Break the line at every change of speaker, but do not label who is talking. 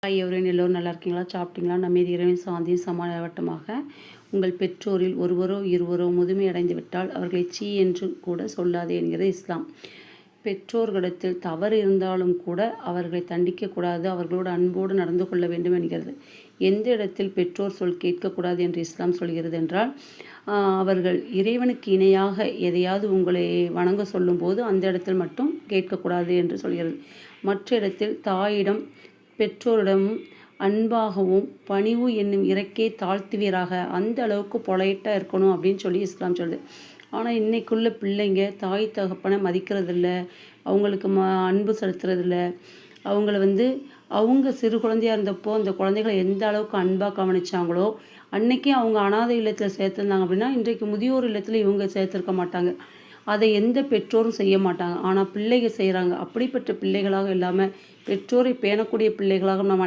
Hi எவரின் எல்லோரும் நல்லா இருக்கீங்களா? சாப்பிட்டீங்களா? நம்ம இது இறைவன் சாந்தியும் சமாதானவட்டமாக. உங்கள் பெற்றோரில் ஒருவரோ இருவரோ முதுமை அடைந்து விட்டால் அவர்களை சீ என்று கூட சொல்லாதே என்கிறது இஸ்லாம். பெற்றோர்களிடத்தில் தவறு இருந்தாலும் கூட அவர்களை தண்டிக்கக்கூடாது, அவர்களோடு அன்போடு நடந்து கொள்ள வேண்டும் என்கிறது. எந்த இடத்தில் பெற்றோர் சொல் கேட்கக்கூடாது என்று இஸ்லாம் சொல்கிறது என்றால், அவர்கள் இறைவனுக்கு இணையாக எதையாவது உங்களை வணங்க சொல்லும்போது அந்த இடத்தில் மட்டும் கேட்கக்கூடாது என்று சொல்கிறது. மற்ற இடத்தில் தாயிடம் பெற்றோரிடமும் அன்பாகவும் பணிவு என்னும் இறக்கே தாழ்த்துவீராக, அந்த அளவுக்கு பொலைட்டாக இருக்கணும் அப்படின்னு சொல்லி இஸ்லாம் சொல்லுது. ஆனால் இன்றைக்குள்ள பிள்ளைங்க தாய் தகப்பனை மதிக்கிறதில்ல, அவங்களுக்கு அன்பு செலுத்துறதில்ல. அவங்கள அவங்க சிறு குழந்தையாக இருந்தப்போ அந்த குழந்தைகளை எந்த அளவுக்கு அன்பாக கவனிச்சாங்களோ, அன்னைக்கே அவங்க அனாதை இல்லத்தில் சேர்த்துருந்தாங்க அப்படின்னா இன்றைக்கு முதியோர் இல்லத்தில் இவங்க சேர்த்துருக்க மாட்டாங்க. அதை எந்த பெற்றோரும் செய்ய மாட்டாங்க. ஆனால் பிள்ளைகள் செய்கிறாங்க. அப்படிப்பட்ட பிள்ளைகளாக இல்லாமல் பெற்றோரை பேணக்கூடிய பிள்ளைகளாக நம்ம